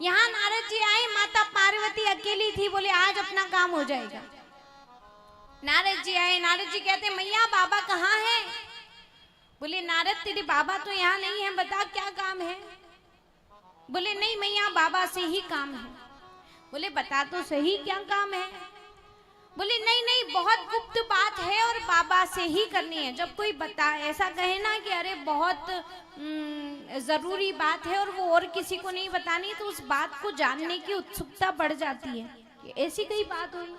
यहाँ नारद जी आए, माता पार्वती अकेली थी, बोले आज अपना काम हो जाएगा। नारद जी आए, नारद जी कहते मैया बाबा कहाँ है? बोले नारद तेरे बाबा तो यहाँ नहीं है, बता क्या काम है? बोले नहीं मैया बाबा से ही काम है। बोले बता तो सही क्या काम है? बोले नहीं नहीं बहुत गुप्त बात है और बाबा से ही करनी है। जब कोई बता ऐसा कहे ना कि अरे बहुत जरूरी बात है और वो और किसी को नहीं बतानी, तो उस बात को जानने की उत्सुकता बढ़ जाती है कि ऐसी कोई बात हुई।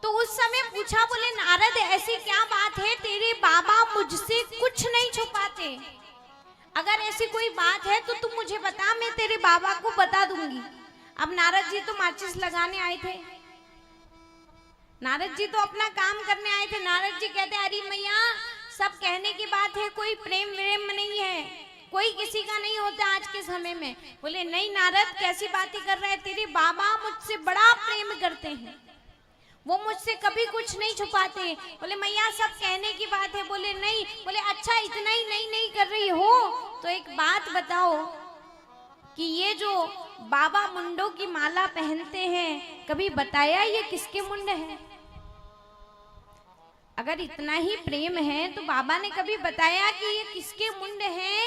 तो उस समय पूछा, बोले नारद ऐसी क्या बात है? तेरे बाबा मुझसे कुछ नहीं छुपाते, अगर ऐसी कोई बात है तो तुम मुझे बता, मैं तेरे बाबा को बता दूंगी। अब नारद जी तो माचिस लगाने आए थे, नारद जी तो अपना काम करने आए थे। नारद जी कहते अरे मैया सब कहने की बात है, कोई प्रेम व्रेम नहीं है, कोई किसी का नहीं होता आज के समय में। बोले नहीं नारद कैसी बातें कर रहे हैं, तेरे बाबा मुझसे बड़ा प्रेम करते हैं, वो मुझसे कभी कुछ नहीं छुपाते। बोले मैया सब कहने की बात है। बोले नहीं। बोले अच्छा इतना ही नहीं कर रही हो तो एक बात बताओ कि ये जो बाबा मुंडों की माला पहनते हैं, कभी बताया ये किसके मुंड है? अगर इतना ही प्रेम है तो बाबा ने कभी बताया कि ये किसके मुंड है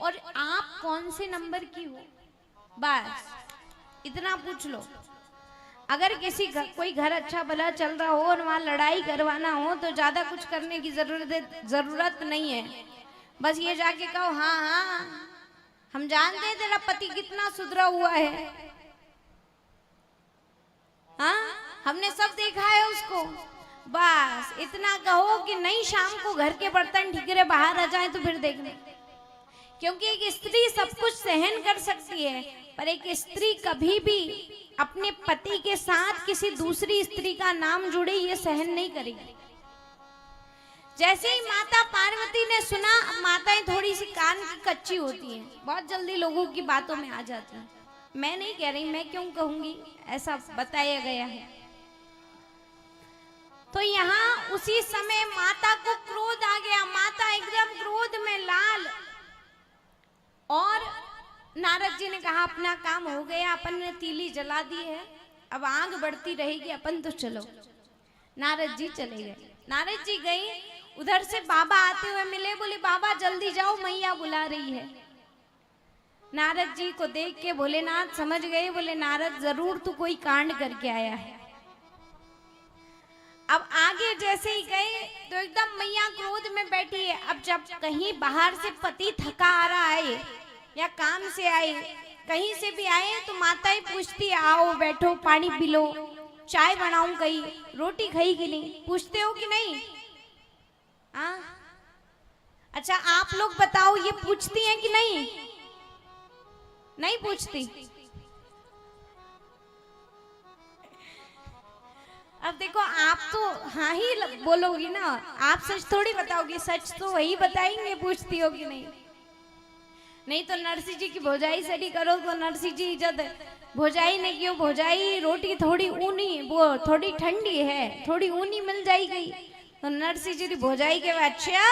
और आप कौन से नंबर की हो? बस इतना पूछ लो। अगर किसी कोई घर अच्छा भला चल रहा हो और वहां लड़ाई करवाना हो तो ज्यादा कुछ करने की जरूरत नहीं है। बस ये जाके कहो हाँ हाँ हम जानते हैं तेरा पति कितना सुधरा हुआ है, हाँ हमने सब देखा है उसको। बस इतना कहो कि नहीं शाम को घर के बर्तन ठीकरे बाहर आ जाए तो फिर देखने। क्योंकि एक स्त्री सब कुछ सहन कर सकती है, पर एक स्त्री कभी भी अपने पति के साथ किसी दूसरी स्त्री का नाम जुड़े ये सहन नहीं करेगी। जैसे ही माता पार्वती ने सुना, माताएं थोड़ी सी कान की कच्ची होती हैं, बहुत जल्दी लोगों की बातों में आ जाती हैं। मैं नहीं कह रही, मैं क्यों कहूंगी, ऐसा बताया गया है। तो यहाँ उसी समय माता को क्रोध आ गया, माता एकदम क्रोध में लाल। और नारद जी ने कहा अपना काम हो गया, अपन ने तीली जला दी है, अब आग बढ़ती रहेगी, अपन तो चलो। नारद जी चले गए। नारद जी गए, उधर से बाबा आते हुए मिले, बोले बाबा जल्दी जाओ मैया बुला रही है। नारद जी को देख के भोलेनाथ समझ गए, बोले नारद जरूर तू कोई कांड करके आया है। अब आगे जैसे ही गए तो एकदम मैया क्रोध में बैठी है। अब जब कहीं बाहर से पति थका आ रहा है या काम से आए, कहीं से भी आए, तो माताएं पूछती आओ बैठो पानी पी लो, चाय बनाऊं, कहीं रोटी खाई कि नहीं, पूछते हो कि नहीं? अच्छा आप लोग बताओ, ये पूछती हैं कि नहीं? नहीं पूछती। अब देखो आप तो हाँ ही बोलोगी ना, आप सच थोड़ी बताओगी, सच तो वही बताएंगे पूछती हो कि नहीं। नहीं तो नरसिंह जी की भौजाई सड़ी करो तो नरसिंह जी जब भौजाई ने क्यों, भौजाई रोटी थोड़ी ऊनी, वो थोड़ी ठंडी है, थोड़ी ऊनी मिल जाएगी, तो नरसिंह जी की भौजाई के अच्छा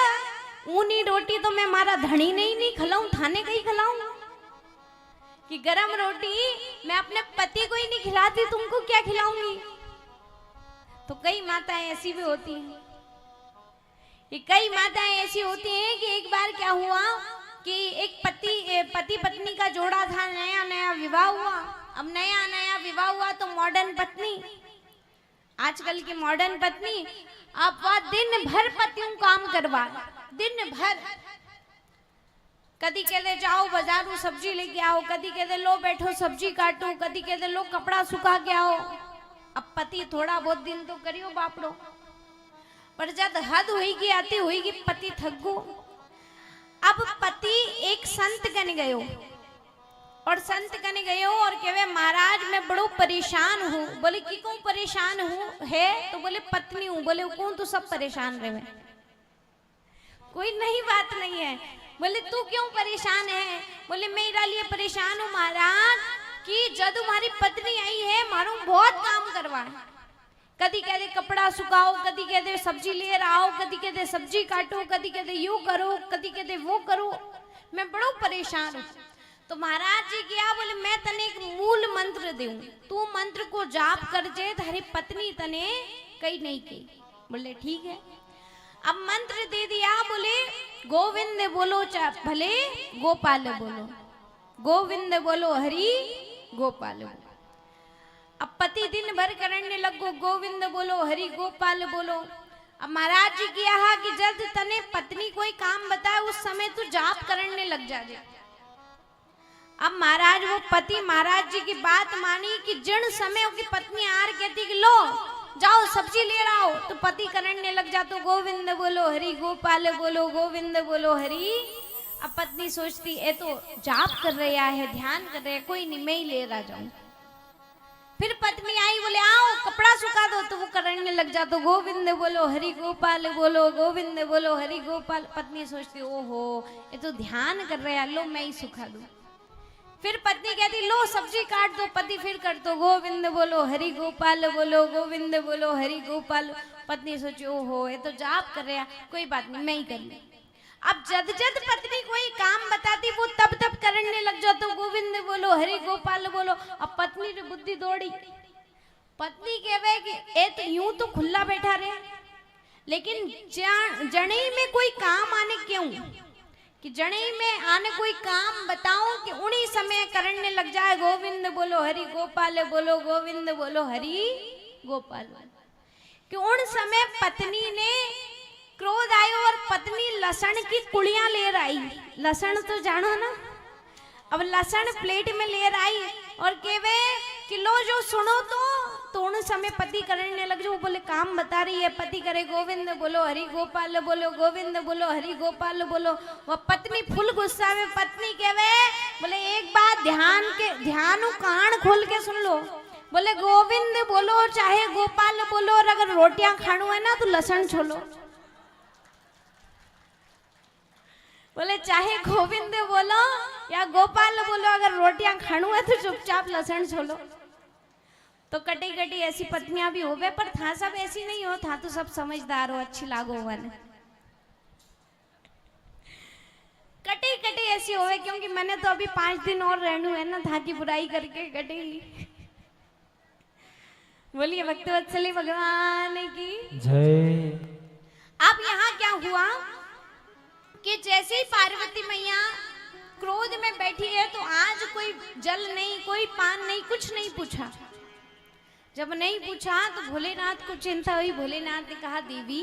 ऊनी रोटी तो मैं मारा धनी नहीं खिलाऊं, थाने का ही खिलाऊं कि गरम रोटी मैं अपने पति को ही नहीं खिलाती, तुमको क्या खिलाऊंगी। तो कई माताएं ऐसी भी होती हैं, कि कई माताएं ऐसी होती हैं कि एक बार क्या हुआ कि एक पति पत्नी का जोड़ा था, नया नया विवाह हुआ। अब नया नया विवाह हुआ तो मॉडर्न पत्नी, आजकल की मॉडर्न पत्नी, अब वह दिन भर पतियों काम करवा, दिन भर कदी कहते जाओ बाजारू सब्जी लेके आओ, कदी कहते लो बैठो सब्जी काटो, कदी कहते लो कपड़ा सुखा के आओ। अब पति थोड़ा बहुत दिन तो करियो बापड़ो, पर जब हद होगी आती होगी पति थक गो। अब पति एक संत कने गयो, और संत कने गयो और कहे महाराज मैं बड़ो परेशान हूँ। बोले कि क्यों परेशान हूँ है? तो बोले पत्नी हूँ। बोले कौन? तो सब परेशान रहे, कोई नई बात नहीं है। बोले तू क्यों परेशान है? बोले मेरा लिए परेशान हूँ महाराज कि जब तुम्हारी पत्नी आई है मारू बहुत काम करवा, कदी कहते कपड़ा सुखाओ, कदी कहते सब्जी ले आओ, कदी कहते सब्जी काटो, कदी कहते यू करो, कदी कहते वो करो, मैं बड़ो परेशान हूँ। तो महाराज जी क्या बोले मैं मंत्र दूं, तू मंत्र को जाप कर जे थारी पत्नी तने कई नहीं की। बोले ठीक है। अब मंत्र दे दिया, बोले गोविंद बोलो भले गोपाल बोलो, गोविंद बोलो हरि गोपाल बोलो। अब पति दिन भर करने लगो गोविंद बोलो हरि गोपाल बोलो। अब महाराज जी किया है कि जब तने पत्नी कोई काम बताए उस समय तू जाप करने लग जा। अब महाराज वो पति महाराज जी की बात मानी कि जिन समय उसकी पत्नी आर कहती कि लो जाओ सब्जी ले आओ, तो पति करने लग जा तो गोविंद बोलो हरि गोपाल बोलो, गोविंद बोलो हरि। अब पत्नी सोचती ये तो जाप कर रहा है, ध्यान कर रहे, कोई नहीं मैं ही ले रहा जाऊं। फिर पत्नी आई, बोले आओ कपड़ा सुखा दो, तो वो करने लग जा तो गोविंद बोलो हरि गोपाल बोलो, गोविंद बोलो हरि गोपाल। पत्नी सोचती ओहो ये तो ध्यान कर रहे हैं, लो मैं ही सुखा दूं। फिर पत्नी कहती लो सब्जी काट दो, पति फिर कर दो गोविंद बोलो हरि गोपाल बोलो, गोविंद बोलो हरि गोपाल। पत्नी सोची ओहो ये तो जाप कर रहे हैं, कोई बात नहीं मैं ही कर लूं। अब जद जद पत्नी कोई काम बताती वो तब तब करने लग जाओ तो गोविंद बोलो हरि गोपाल बोलो। अब पत्नी की बुद्धि दौड़ी, पत्नी कहवे कि ए तो यूं तो खुला बैठा रहे, लेकिन जने में कोई काम आने क्यों, कि जने में आने कोई काम बताओ कि उन्हीं समय करने लग जाए गोविंद बोलो हरि गोपाल बोलो, गोविंद बोलो हरि गोपाल। कि उन समय पत्नी ने क्रोध आयो और पत्नी लहसुन की कुड़ियां ले आई। लहसुन तो जानो ना, अब लहसुन प्लेट में ले आई और केवे किलो जो सुनो तो उन समय पति करने लग जो, बोले काम बता रही है, पति करे गोविंद बोलो हरि गोपाल बोलो, गोविंद बोलो हरि गोपाल बोलो। वह पत्नी फुल गुस्सा में, पत्नी केवे बोले एक बात ध्यान कान खोल के सुन लो, बोले गोविंद बोलो चाहे गोपाल बोलो, और अगर रोटियां खाणू है ना तो लहसुन छोलो। बोले चाहे गोविंद बोलो या गोपाल बोलो, अगर रोटियां खाणू है तो चुपचाप लहसुन छोलो। तो कटी कटी ऐसी पत्नियां भी होवे, पर था सब ऐसी नहीं हो, था तो सब समझदार हो, अच्छी लागो वन। कटी कटी ऐसी होवे, क्योंकि मैंने तो अभी 5 दिन और रहनू है ना, था की बुराई करके कटेगी। बोलिए भक्तवत्सली भगवान की जय। अब यहाँ क्या हुआ कि जैसे ही पार्वती मैया क्रोध में बैठी है तो आज कोई जल नहीं, कोई पान नहीं, कुछ नहीं पूछा। जब नहीं पूछा तो भोलेनाथ को चिंता हुई। भोलेनाथ ने कहा देवी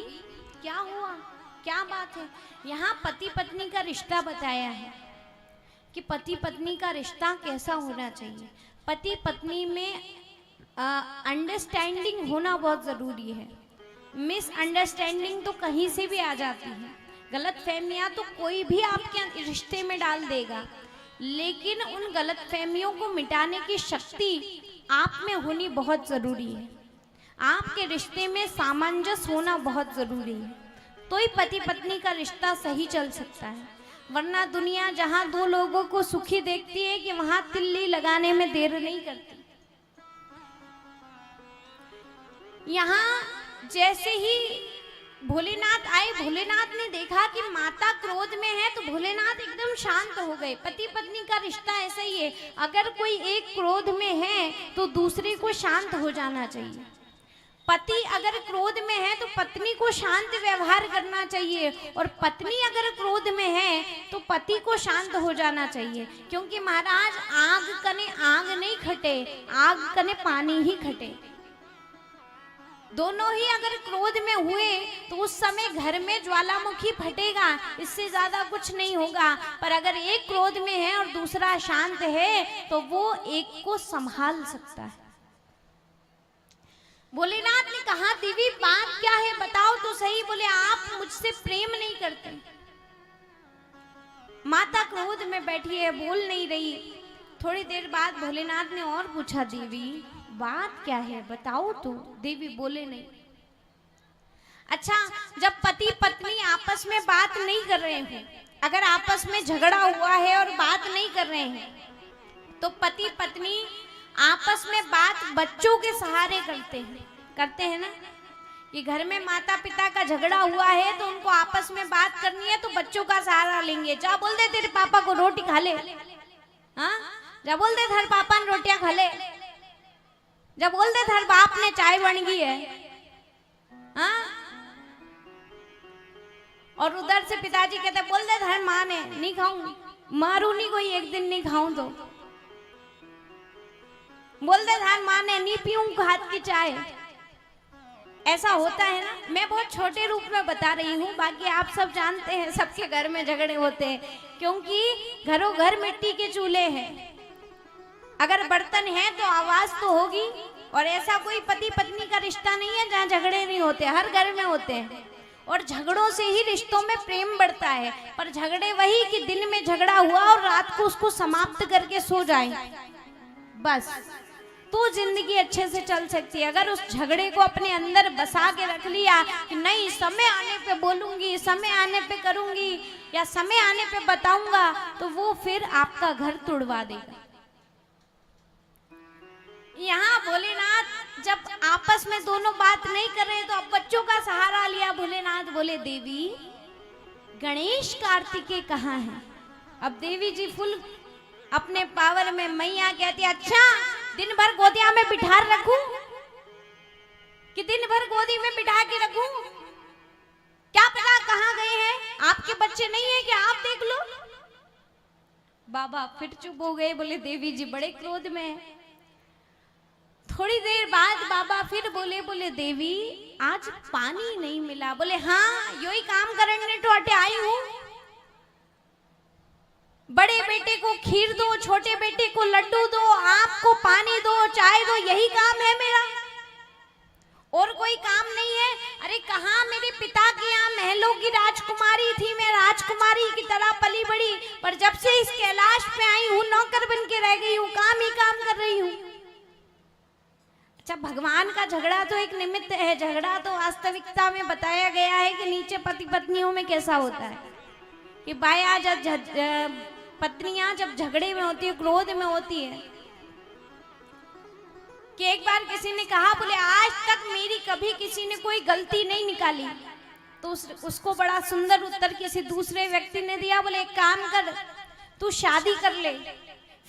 क्या हुआ, क्या बात है। यहाँ पति पत्नी का रिश्ता बताया है कि पति पत्नी का रिश्ता कैसा होना चाहिए। पति पत्नी में अंडरस्टैंडिंग होना बहुत जरूरी है। मिसअंडरस्टैंडिंग तो कहीं से भी आ जाती है, गलत फहमियां तो कोई भी आपके रिश्ते में डाल देगा, लेकिन उन गलत फहमियों को मिटाने की शक्ति आप में होनी बहुत जरूरी है। आपके रिश्ते में सामंजस्य होना बहुत जरूरी है, तो ही पति पत्नी का रिश्ता सही चल सकता है। वरना दुनिया जहां दो लोगों को सुखी देखती है कि वहां तिल्ली लगाने में देर नहीं करती। यहाँ जैसे ही भोलेनाथ आए, भोलेनाथ ने देखा कि माता क्रोध में है, तो भोलेनाथ एकदम शांत हो गए। पति पत्नी का रिश्ता ऐसा ही है, अगर कोई एक क्रोध में है तो दूसरे को शांत हो जाना चाहिए। पति अगर क्रोध में है तो पत्नी को शांत व्यवहार करना चाहिए, और पत्नी अगर क्रोध में है तो पति को शांत हो जाना चाहिए। क्योंकि महाराज आग कने आग नहीं खटे, आग कने पानी ही खटे। दोनों ही अगर क्रोध में हुए तो उस समय घर में ज्वालामुखी फटेगा, इससे ज्यादा कुछ नहीं होगा। पर अगर एक क्रोध में है और दूसरा शांत है तो वो एक को संभाल सकता है। भोलेनाथ ने कहा देवी बात क्या है बताओ तो सही। बोले आप मुझसे प्रेम नहीं करते। माता क्रोध में बैठी है, बोल नहीं रही। थोड़ी देर बाद भोलेनाथ ने और पूछा देवी बात क्या है बताओ तो। देवी बोले नहीं। अच्छा, जब पति पत्नी आपस में बात नहीं कर रहे हैं, अगर आपस में झगड़ा हुआ है और बात नहीं कर रहे हैं, तो पति पत्नी आपस में बात बच्चों के सहारे करते हैं ना। कि घर में माता पिता का झगड़ा हुआ है तो उनको आपस में बात करनी है तो बच्चों का सहारा लेंगे। जा बोल दे तेरे पापा को रोटी खा ले। हाँ, जब बोल दे थर पापा ने रोटियां खा ले, जब बोल दे थर बाप ने चाय बन गई है, हाँ। और उधर से पिताजी कहते बोल दे थर माँ ने नहीं खाऊं, मारू नहीं कोई एक दिन नहीं खाऊं तो, बोल दे थर माँ ने नहीं पीऊं हाथ की चाय। ऐसा होता है ना। मैं बहुत छोटे रूप में बता रही हूँ, बाकी आप सब जानते हैं सबके घर में झगड़े होते हैं, क्योंकि घरों घर मिट्टी के चूल्हे हैं। अगर बर्तन है तो आवाज तो होगी, और ऐसा कोई पति पत्नी का रिश्ता नहीं है जहाँ झगड़े नहीं होते, हर घर में होते हैं। और झगड़ों से ही रिश्तों में प्रेम बढ़ता है। पर झगड़े वही कि दिन में झगड़ा हुआ और रात को उसको समाप्त करके सो जाए, बस तो जिंदगी अच्छे से चल सकती है। अगर उस झगड़े को अपने अंदर बसा के रख लिया कि नहीं समय आने पे बोलूंगी, समय आने पे करूंगी, या समय आने पे बताऊंगा, तो वो फिर आपका घर तुड़वा देगा। यहाँ भोलेनाथ जब आपस में दोनों बात नहीं कर रहे तो अब बच्चों का सहारा लिया। भोलेनाथ बोले देवी गणेश कार्तिकेय कहाँ है? अब देवी जी फुल अपने पावर में। मैया कहती अच्छा दिन भर गोदिया में बिठा रखूं कि दिन भर गोदी में बिठा के रखूं? क्या पता कहाँ गए हैं? आपके बच्चे नहीं है कि आप देख लो। बाबा फिर चुप हो गए, बोले देवी जी बड़े क्रोध में है। थोड़ी देर बाद बाबा फिर बोले देवी आज पानी नहीं मिला। बोले हाँ यो ही काम करने तो अटे आई हूं। बड़े बेटे को खीर दो, छोटे बेटे को लड्डू दो, आपको पानी दो, चाय दो, यही काम है मेरा, और कोई काम नहीं है। अरे कहाँ मेरे पिता के यहाँ महलों की राजकुमारी थी, मैं राजकुमारी की तरह पली बड़ी, पर जब से इस कैलाश पे आई हूँ नौकर बन के रह गई हूँ, काम ही काम कर रही हूँ। अच्छा भगवान का झगड़ा तो एक निमित्त है, झगड़ा तो वास्तविकता में बताया गया है कि नीचे पति पत्नियों में कैसा होता है कि बाया जब पत्नियां जब झगड़े में होती है, क्रोध में होती है, कि एक बार किसी ने कहा बोले आज तक मेरी कभी किसी ने कोई गलती नहीं निकाली, तो उसको बड़ा सुंदर उत्तर किसी दूसरे व्यक्ति ने दिया। बोले एक काम कर, तू शादी कर ले,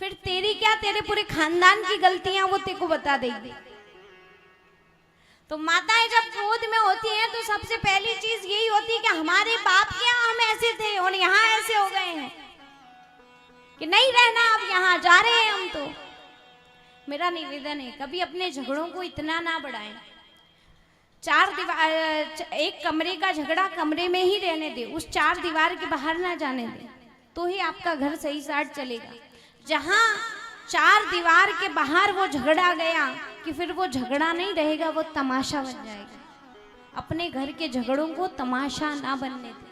फिर तेरी क्या तेरे पूरे खानदान की गलतियां वो तेरे को बता देगी। तो माताएं जब क्रोध में होती हैं तो सबसे पहली चीज यही होती है कि हमारे बाप के यहाँ हम ऐसे थे और यहाँ ऐसे हो गए हैं कि नहीं रहना, अब यहाँ जा रहे हैं हम। तो मेरा निवेदन है कभी अपने झगड़ों को इतना ना बढ़ाएं। चार दीवार, एक कमरे का झगड़ा कमरे में ही रहने दे, उस चार दीवार के बाहर ना जाने दे, तो ही आपका घर सही साथ चलेगा। जहाँ चार दीवार के बाहर वो झगड़ा गया कि फिर वो झगड़ा नहीं रहेगा, वो तमाशा बन जाएगा। अपने घर के झगड़ों को तमाशा ना बनने दे।